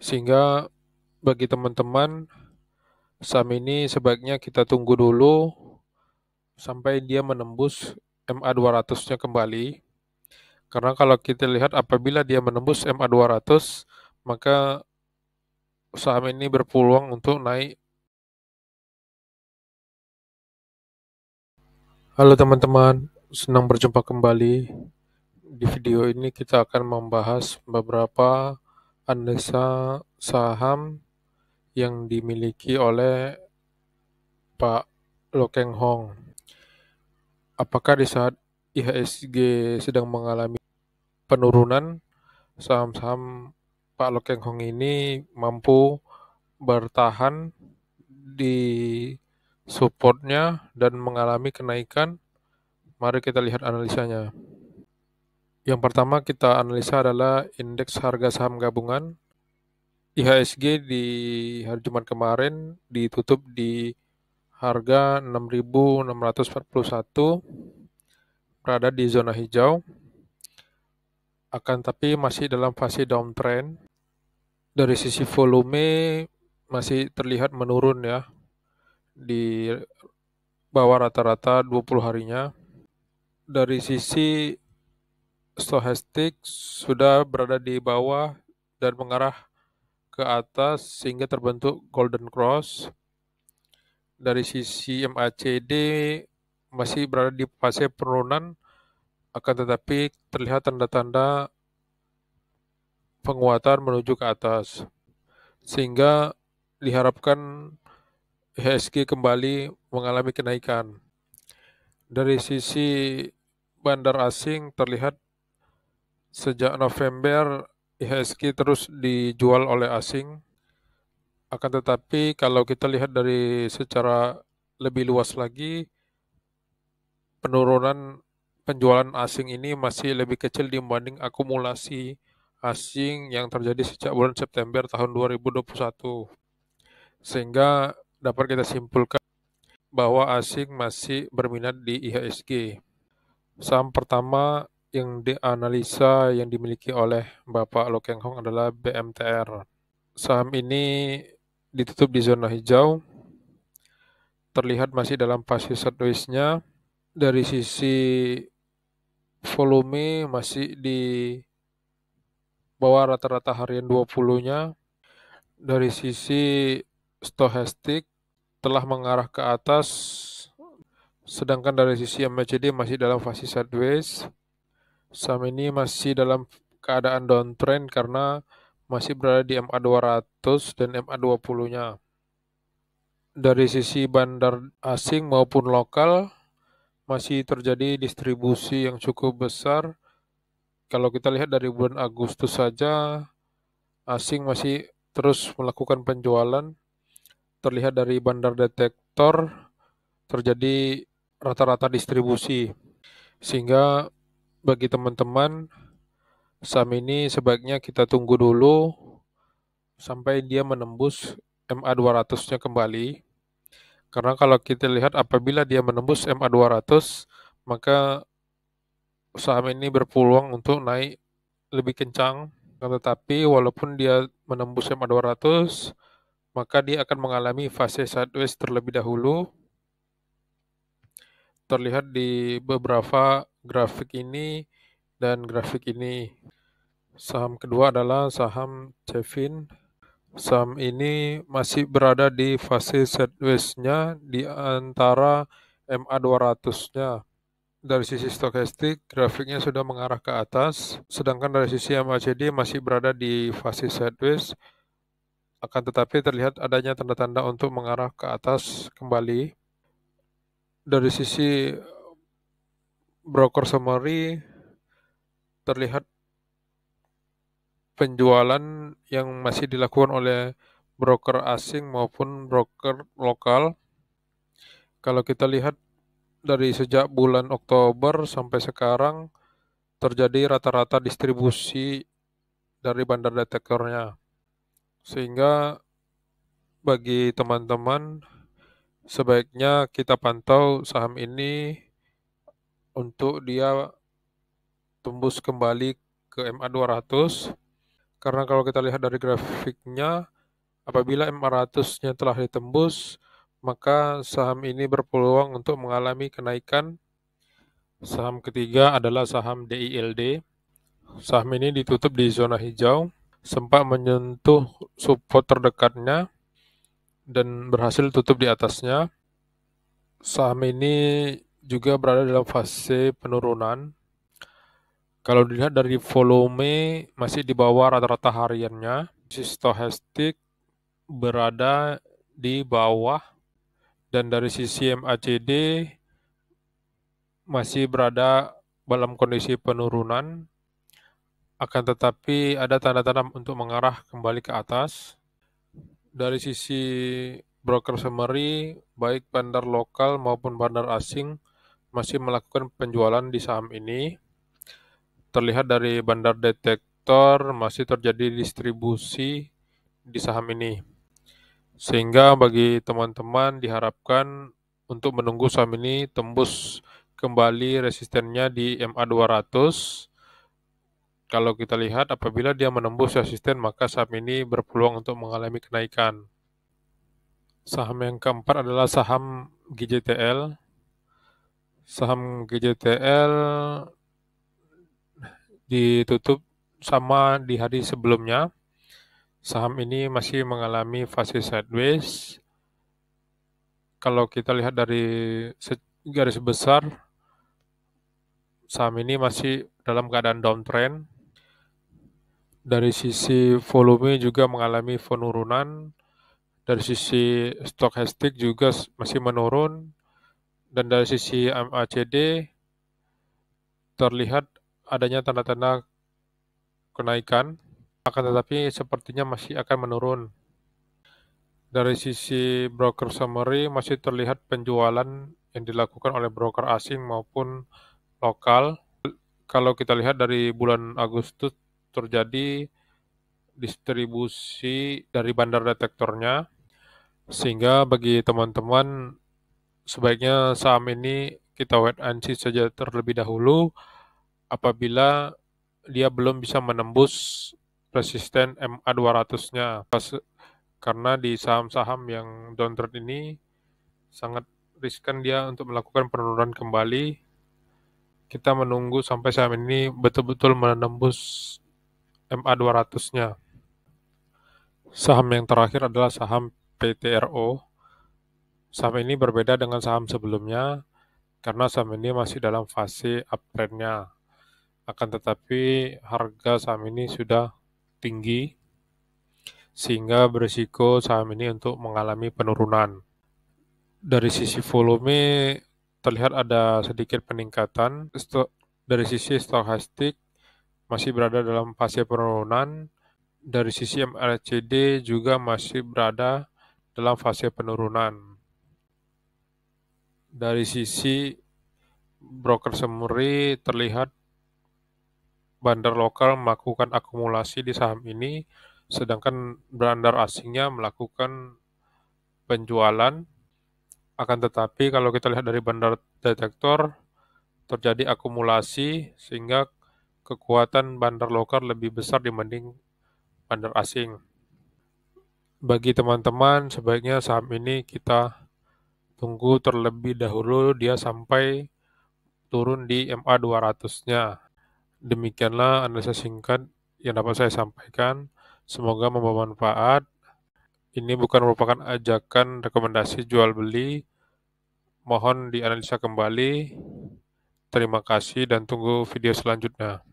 Sehingga bagi teman-teman, saham ini sebaiknya kita tunggu dulu sampai dia menembus MA 200-nya kembali. Karena kalau kita lihat apabila dia menembus MA 200, maka saham ini berpeluang untuk naik. Halo teman-teman, senang berjumpa kembali. Di video ini kita akan membahas beberapa analisa saham yang dimiliki oleh Pak Lo Keng Hong. Apakah di saat IHSG sedang mengalami penurunan, saham-saham Pak Lo Keng Hong ini mampu bertahan di supportnya dan mengalami kenaikan? Mari kita lihat analisanya. Yang pertama kita analisa adalah indeks harga saham gabungan. IHSG di hari Jumat kemarin ditutup di harga 6.641, berada di zona hijau, akan tapi masih dalam fase downtrend. Dari sisi volume masih terlihat menurun ya, di bawah rata-rata 20 harinya. Dari sisi stochastik sudah berada di bawah dan mengarah ke atas sehingga terbentuk golden cross. Dari sisi MACD masih berada di fase penurunan, akan tetapi terlihat tanda-tanda penguatan menuju ke atas, sehingga diharapkan IHSG kembali mengalami kenaikan. Dari sisi bandar asing terlihat sejak November IHSG terus dijual oleh asing. Akan tetapi kalau kita lihat dari secara lebih luas lagi, penurunan penjualan asing ini masih lebih kecil dibanding akumulasi asing yang terjadi sejak bulan September tahun 2021. Sehingga dapat kita simpulkan bahwa asing masih berminat di IHSG. Saham pertama yang dianalisa yang dimiliki oleh Bapak Lo Keng Hong adalah BMTR. Saham ini ditutup di zona hijau, terlihat masih dalam fase sideways-nya. Dari sisi volume masih di bawah rata-rata harian 20-nya. Dari sisi stochastik telah mengarah ke atas, sedangkan dari sisi MACD masih dalam fase sideways. Saham ini masih dalam keadaan downtrend karena masih berada di MA 200 dan MA 20-nya. Dari sisi bandar asing maupun lokal masih terjadi distribusi yang cukup besar. Kalau kita lihat dari bulan Agustus saja, asing masih terus melakukan penjualan. Terlihat dari bandar detektor terjadi rata-rata distribusi. Sehingga bagi teman-teman, saham ini sebaiknya kita tunggu dulu sampai dia menembus MA 200-nya kembali. Karena kalau kita lihat apabila dia menembus MA 200, maka saham ini berpeluang untuk naik lebih kencang. Tetapi walaupun dia menembus MA 200, maka dia akan mengalami fase sideways terlebih dahulu. Terlihat di beberapa grafik ini dan grafik ini. Saham kedua adalah saham Cevin. Saham ini masih berada di fase sideways-nya di antara MA 200-nya. Dari sisi stokastik, grafiknya sudah mengarah ke atas, sedangkan dari sisi MACD masih berada di fase sideways, akan tetapi terlihat adanya tanda-tanda untuk mengarah ke atas kembali. Dari sisi broker summary, terlihat penjualan yang masih dilakukan oleh broker asing maupun broker lokal. Kalau kita lihat dari sejak bulan Oktober sampai sekarang, terjadi rata-rata distribusi dari bandar detektornya. Sehingga bagi teman-teman, sebaiknya kita pantau saham ini untuk dia tembus kembali ke MA 200. Karena kalau kita lihat dari grafiknya, apabila MA100-nya telah ditembus, maka saham ini berpeluang untuk mengalami kenaikan. Saham ketiga adalah saham DILD. Saham ini ditutup di zona hijau, sempat menyentuh support terdekatnya dan berhasil tutup di atasnya. Saham ini juga berada dalam fase penurunan. Kalau dilihat dari volume masih di bawah rata-rata hariannya. Sisi stochastik berada di bawah dan dari sisi MACD masih berada dalam kondisi penurunan. Akan tetapi ada tanda-tanda untuk mengarah kembali ke atas. Dari sisi broker summary, baik bandar lokal maupun bandar asing masih melakukan penjualan di saham ini. Terlihat dari bandar detektor masih terjadi distribusi di saham ini. Sehingga bagi teman-teman diharapkan untuk menunggu saham ini tembus kembali resistennya di MA200. Kalau kita lihat apabila dia menembus resisten maka saham ini berpeluang untuk mengalami kenaikan. Saham yang keempat adalah saham GJTL. Saham GJTL ditutup sama di hari sebelumnya. Saham ini masih mengalami fase sideways. Kalau kita lihat dari garis besar, saham ini masih dalam keadaan downtrend. Dari sisi volume juga mengalami penurunan. Dari sisi stochastik juga masih menurun. Dan dari sisi MACD terlihat adanya tanda-tanda kenaikan, akan tetapi sepertinya masih akan menurun. Dari sisi broker summary masih terlihat penjualan yang dilakukan oleh broker asing maupun lokal. Kalau kita lihat dari bulan Agustus terjadi distribusi dari bandar detektornya, sehingga bagi teman-teman sebaiknya saham ini kita wait and see saja terlebih dahulu apabila dia belum bisa menembus resisten MA200-nya. Karena di saham-saham yang downtrend ini sangat riskan dia untuk melakukan penurunan kembali. Kita menunggu sampai saham ini betul-betul menembus MA200-nya. Saham yang terakhir adalah saham PTRO. Saham ini berbeda dengan saham sebelumnya karena saham ini masih dalam fase uptrend-nya. Akan tetapi harga saham ini sudah tinggi sehingga berisiko saham ini untuk mengalami penurunan. Dari sisi volume terlihat ada sedikit peningkatan. Dari sisi stochastik masih berada dalam fase penurunan. Dari sisi MACD juga masih berada dalam fase penurunan. Dari sisi broker summary terlihat bandar lokal melakukan akumulasi di saham ini, sedangkan bandar asingnya melakukan penjualan. Akan tetapi kalau kita lihat dari bandar detektor, terjadi akumulasi sehingga kekuatan bandar lokal lebih besar dibanding bandar asing. Bagi teman-teman, sebaiknya saham ini kita tunggu terlebih dahulu dia sampai turun di MA200-nya. Demikianlah analisa singkat yang dapat saya sampaikan. Semoga membawa manfaat. Ini bukan merupakan ajakan rekomendasi jual beli. Mohon dianalisa kembali. Terima kasih dan tunggu video selanjutnya.